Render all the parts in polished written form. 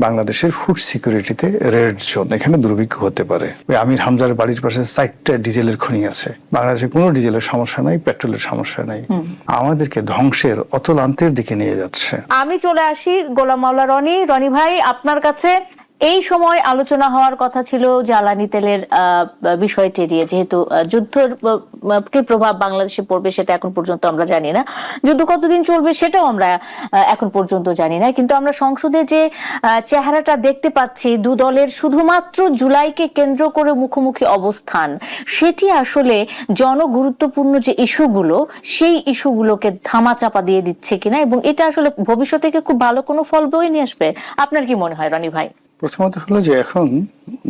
বাংলাদেশের food সিকিউরিটিতে red zone, এখানে দুর্ভিক্ষ হতে পারে। ওই আমির হামজার বাড়ির পাশে 4টা ডিজেলের খনি আছে, বাংলাদেশে কোনো ডিজেলের সমস্যা নাই, পেট্রোলের সমস্যা নাই, আমাদেরকে ধ্বংসের অতলান্তের দিকে নিয়ে যাচ্ছে। আমি চলে আসি গোলাম মাওলা রনি। রনি ভাই, আপনার কাছে এই সময় আলোচনা হওয়ার কথা ছিল জ্বালানি তেলের বিষয়টি নিয়ে, যেহেতু যুদ্ধের কি প্রভাব বাংলাদেশে পড়বে সেটা এখন পর্যন্ত আমরা জানি না, যুদ্ধ কতদিন চলবে সেটাও আমরা এখন পর্যন্ত জানি না। কিন্তু আমরা সংসদে যে চেহারাটা দেখতে পাচ্ছি, দু দলের শুধুমাত্র জুলাইকে কেন্দ্র করে মুখোমুখি অবস্থান, সেটি আসলে জনগুরুত্বপূর্ণ যে ইস্যুগুলো, সেই ইস্যুগুলোকে ধামাচাপা দিয়ে দিচ্ছে কিনা, এবং এটা আসলে ভবিষ্যৎ থেকে খুব ভালো কোনো ফল বয়ে নিয়ে আসবে, আপনার কি মনে হয় রনি ভাই? প্রথমত হলো যে এখন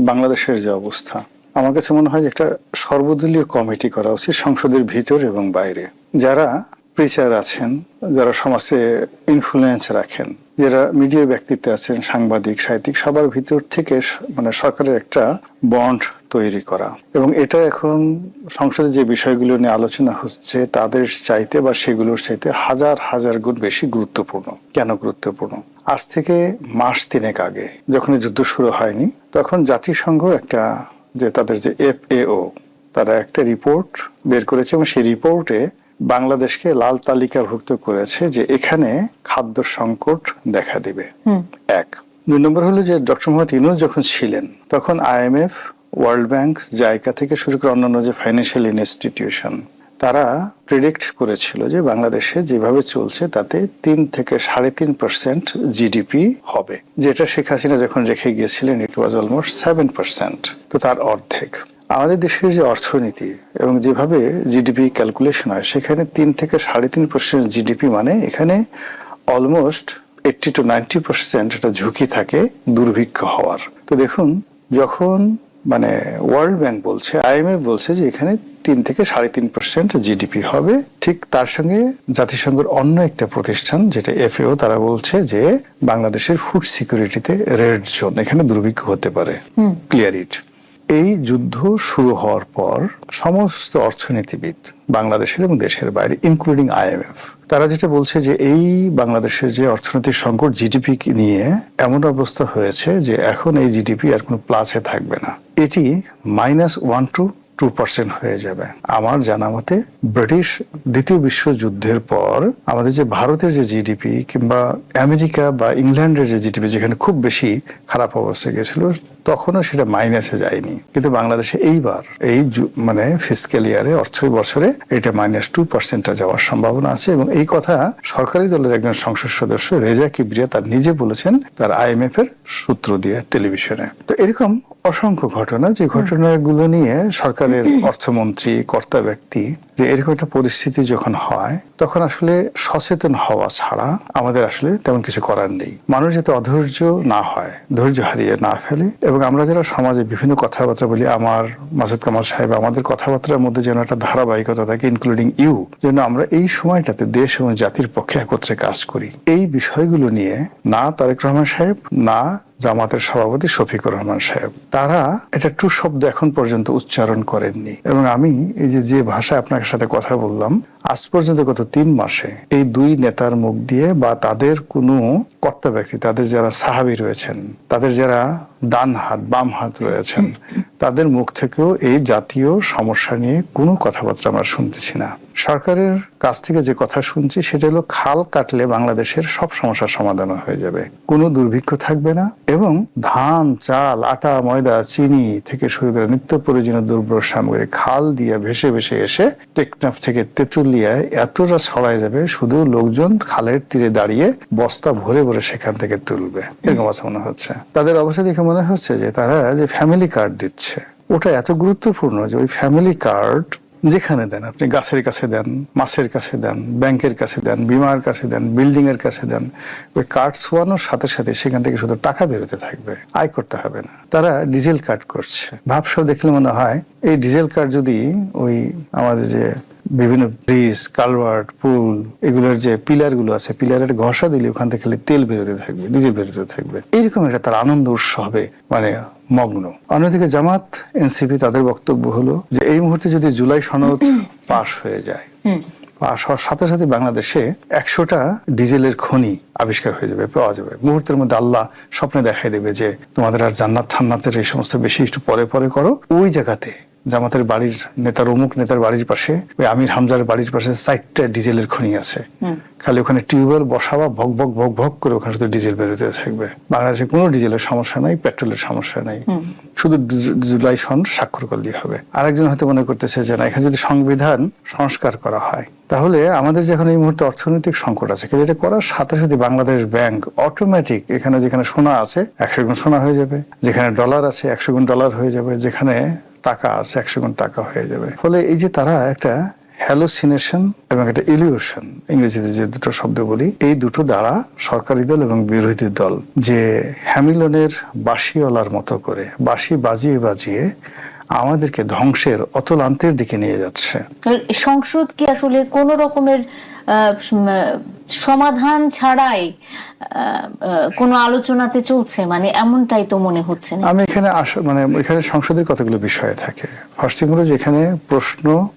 বাংলাদেশের যে অবস্থা, আমার কাছে মনে হয় যে একটা সর্বদলীয় কমিটি করা উচিত সংসদের ভিতর এবং বাইরে। যারা প্রিচার আছেন, যারা সমাজে ইনফ্লুয়েন্স রাখেন, যারা মিডিয়া ব্যক্তিত্ব আছেন, সাংবাদিক, সাহিত্যিক, সবার ভিতর থেকে মানে সরকারের একটা বন্ড তৈরি করা। এবং এটা এখন সংসদে যে বিষয়গুলো নিয়ে আলোচনা হচ্ছে তাদের চাইতে বা সেগুলোর চাইতে হাজার হাজার গুণ বেশি গুরুত্বপূর্ণ। কেন গুরুত্বপূর্ণ? আজ থেকে মাস 3 আগে যখন যুদ্ধ শুরু হয়নি, তখন জাতিসংঘ একটা যে তাদের যে FAO, তারা একটা রিপোর্ট বের করেছে এবং সেই রিপোর্টে বাংলাদেশকে লাল তালিকাভুক্ত করেছে যে এখানে খাদ্য সংকট দেখা দিবে। 1 2 নম্বর হলো যে ডক্টর মোহাম্মদ ইউনূস যখন ছিলেন তখন IMF, ওয়ার্ল্ড ব্যাংক, জাইকা থেকে শুরু করে অন্যান্য যে ফাইন্যান্সিয়াল ইনস্টিটিউশন, তারা প্রেডিক্ট করেছিল যে বাংলাদেশে যেভাবে চলছে তাতে 3 থেকে 3.5% জিডিপি হবে, যেটা শেখ হাসিনা যখন রেখে গিয়েছিলেন ইট ওয়াজ অলমোস্ট 7%, তো তার অর্ধেক। আমাদের দেশের যে অর্থনীতি এবং যেভাবে জিডিপি ক্যালকুলেশন হয়, সেখানে 3 থেকে 3.5% জিডিপি মানে এখানে অলমোস্ট 80 to 90% একটা ঝুঁকি থাকে দুর্ভিক্ষ হওয়ার। তো দেখুন, যখন মানে ওয়ার্ল্ড ব্যাংক বলছে, IMF বলছে যে এখানে 3 থেকে 3.5% জিডিপি হবে, ঠিক তার সঙ্গে জাতিসংঘের অন্য একটা প্রতিষ্ঠান যেটা FAO, তারা বলছে যে বাংলাদেশের ফুড সিকিউরিটিতে রেড জোন, এখানে দুর্ভিক্ষ হতে পারে, ক্লিয়ার ইট। এই যুদ্ধ শুরু হওয়ার পর সমস্ত অর্থনীতিবিদ বাংলাদেশের এবং দেশের বাইরে, ইনক্লুডিং IMF, তারা যেটা বলছে যে এই বাংলাদেশের যে অর্থনৈতিক সংকট, জিডিপি নিয়ে এমন অবস্থা হয়েছে যে এখন এই জিডিপি আর কোনো প্লাসে থাকবে না, এটি -1 to 2% হয়ে যাবে। আমার জানা মতে ব্রিটিশ দ্বিতীয় বিশ্বযুদ্ধের পর আমাদের যে ভারতের যে জিডিপি কিংবা আমেরিকা বা ইংল্যান্ডের যে জিডিপি, যেখানে খুব বেশি খারাপ অবস্থা গেছিল, তখনও সেটা মাইনাসে যায়নি। কিন্তু বাংলাদেশে এইবার এই মানে ফিসক্যাল ইয়ারে, অর্থ বছরে, এটা -2% যাওয়ার সম্ভাবনা আছে। এবং এই কথা সরকারি দলের একজন সংসদ সদস্য রেজা কিবরিয়া তার নিজে বলেছেন তার IMF এর সূত্র দিয়ে টেলিভিশনে। তো এরকম অসংখ্য ঘটনা, যে ঘটনাগুলো নিয়ে সরকারের অর্থমন্ত্রী, কর্তা ব্যক্তি, যে এরকম একটা পরিস্থিতি যখন হয় তখন আসলে সচেতন হওয়া ছাড়া আমাদের আসলে তেমন কিছু করার নেই। মানুষ যাতে অধৈর্য না হয়, ধৈর্য হারিয়ে না ফেলে। এবং আমরা যারা সমাজে বিভিন্ন কথাবার্তা বলি, আমার মাসুদ কামাল সাহেব, আমাদের কথাবার্তার মধ্যে যেন একটা ধারাবাহিকতা থাকে, ইনক্লুডিং ইউ, যেন আমরা এই সময়টাতে দেশ এবং জাতির পক্ষে একত্রে কাজ করি। এই বিষয়গুলো নিয়ে না তারেক রহমান সাহেব, না জামাতের সভাপতি শফিকুর রহমান সাহেব, তারা এটা ট্রু শব্দ এখন পর্যন্ত উচ্চারণ করেননি। এবং আমি এই যে ভাষায় আপনার সাথে কথা বললাম, আজ পর্যন্ত গত 3 মাসে এই 2 নেতার মুখ দিয়ে বা তাদের কোনো কর্তা ব্যক্তি, তাদের যারা সাহাবী রয়েছেন, তাদের যারা ডান হাত বাম হাত রয়েছেন, তাদের মুখ থেকেও এই জাতীয় সমস্যা নিয়ে কোনো কথাবার্তা আমরা শুনতেছি না। সরকারের কাছ থেকে যে কথা শুনছি সেটা হলো খাল কাটলে বাংলাদেশের সব সমস্যার সমাধান হয়ে যাবে, কোনো দুর্ভিক্ষ থাকবে না, এবং ধান, চাল, আটা, ময়দা, চিনি থেকে শুরু করে নিত্য প্রয়োজনীয় দুর্বল সামগ্রী খাল দিয়ে ভেসে ভেসে এসে টেকনাফ থেকে তেঁতুলিয়ায় এতটা ছড়ায় যাবে, শুধু লোকজন খালের তীরে দাঁড়িয়ে বস্তা ভরে ভরে সেখান থেকে তুলবে, এরকম অবস্থা মনে হচ্ছে। তাদের অবস্থা দেখে মনে হচ্ছে যে তারা যে ফ্যামিলি কার্ড দিচ্ছে, ওটা এত গুরুত্বপূর্ণ যে ওই ফ্যামিলি কার্ড যেখানে দেন, আপনি গাছের কাছে দেন, মাছের কাছে দেন, ব্যাংকের কাছে দেন, বিমার কাছে দেন, বিল্ডিং এর কাছে দেন, ওই কার্ড ছোঁয়ানোর সাথে সাথে সেখান থেকে শুধু টাকা বেরোতে থাকবে, আয় করতে হবে না। তারা ডিজেল কার্ড করছে, ভাবসব দেখলে মনে হয় এই ডিজেল কার্ড যদি ওই আমাদের যে বিভিন্ন ব্রিজ, কালভার্ট, পুল, এগুলোর যে পিলার গুলো আছে, পিলারের ঘষা দিলে ওখান থেকে তেল বেরোতে থাকবে, ডিজেল বেরোতে থাকবে, এইরকম একটা তার আনন্দ উৎসবে মানে মগ্ন। অন্যদিকে জামাত, এনসিপি, তাদের বক্তব্য হলো যে এই মুহূর্তে যদি জুলাই সনদ পাশ হয়ে যায় পাস হওয়ার সাথে সাথে বাংলাদেশে 100টা ডিজেলের খনি আবিষ্কার হয়ে যাবে, পাওয়া যাবে মুহূর্তের মধ্যে। আল্লাহ স্বপ্নে দেখাই দেবে যে তোমাদের আর জান্নাত ঠান্নাতের এই সমস্ত বেশি একটু পরে পরে করো। ওই জায়গাতে জামাতের বাড়ির নেতার, অমুক নেতার বাড়ির পাশে, ওই আমির হামজার বাড়ির পাশে 4টা ডিজেলের খনি আছে। খালি ওখানে টিউবওয়েল বসাবা, ভক ভক ভক ভক করে ওখানে শুধু ডিজেল বেরোতে থাকবে। বাংলাদেশে কোনো ডিজেলের সমস্যা নাই, পেট্রোলের সমস্যা নাই, শুধু জুলাই সন স্বাক্ষর করলেই হবে। আরেকজন হয়তো মনে করতেছে যে না, এখানে যদি সংবিধান সংস্কার করা হয় তাহলে আমাদের যে এখন এই মুহূর্তে অর্থনৈতিক সংকট আছে, কিন্তু এটা করার সাথে সাথে বাংলাদেশ ব্যাংক অটোমেটিক এখানে যেখানে সোনা আছে 100 গুণ সোনা হয়ে যাবে, যেখানে ডলার আছে 100 গুণ ডলার হয়ে যাবে, যেখানে টাকা আছে 100 গুণ টাকা হয়ে যাবে। ফলে এই যে তারা একটা হ্যালোসিনেশন এবং একটা ইলিউশন, ইংরেজিতে যে দুটো শব্দ বলি, এই দুটো দ্বারা সরকারি দল এবং বিরোধী দল যে হ্যামিলনের বাঁশিওয়ালার মতো করে বাঁশি বাজিয়ে বাজিয়ে আমাদেরকে ধ্বংসের অতলান্তের দিকে নিয়ে যাচ্ছে। সংসদ কি আসলে কোন রকমের সমাধান ছাড়াই কোন আলোচনাতে চলছে? মানে এমনটাই তো মনে হচ্ছে না। আমি এখানে মানে এখানে সংসদের কতগুলো বিষয় থাকে। ফার্স্ট থিং হলো যে এখানে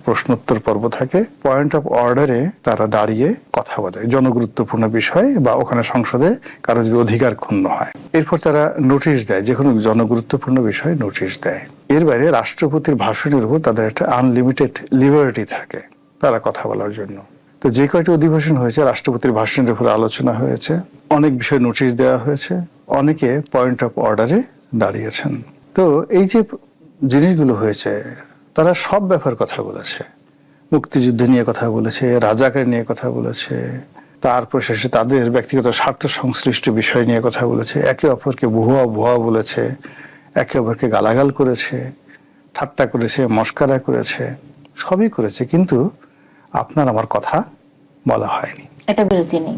প্রশ্নোত্তর পর্ব থাকে, পয়েন্ট অফ অর্ডারে তারা দাঁড়িয়ে কথা বলে জনগুরুত্বপূর্ণ বিষয়, বা ওখানে সংসদে কারো যদি অধিকার ক্ষুণ্ণ হয়, এরপর তারা নোটিশ দেয়, যে কোনো জনগুরুত্বপূর্ণ বিষয়ে নোটিশ দেয়। এর বাইরে রাষ্ট্রপতির ভাষণের উপর তাদের একটা আনলিমিটেড লিবার্টি থাকে তারা কথা বলার জন্য। তো যে কয়টি অধিবেশন হয়েছে রাষ্ট্রপতির ভাষণের উপরে আলোচনা হয়েছে, অনেক বিষয়ে নোটিশ দেওয়া হয়েছে, অনেকে পয়েন্ট অফ অর্ডারে দাঁড়িয়েছেন। তো এই যে জিনিসগুলো হয়েছে, তারা সব ব্যাপার কথা বলেছে, মুক্তিযুদ্ধ নিয়ে কথা বলেছে, রাজাকার নিয়ে কথা বলেছে, তারপর শেষে তাদের ব্যক্তিগত স্বার্থ সংশ্লিষ্ট বিষয় নিয়ে কথা বলেছে, একে অপরকে ভুয়া ভুয়া বলেছে, একে অপরকে গালাগাল করেছে, ঠাট্টা করেছে, মস্কারা করেছে, সবই করেছে, কিন্তু আপনার আমার কথা বলা হয়নি। এটা বিরতি নেই।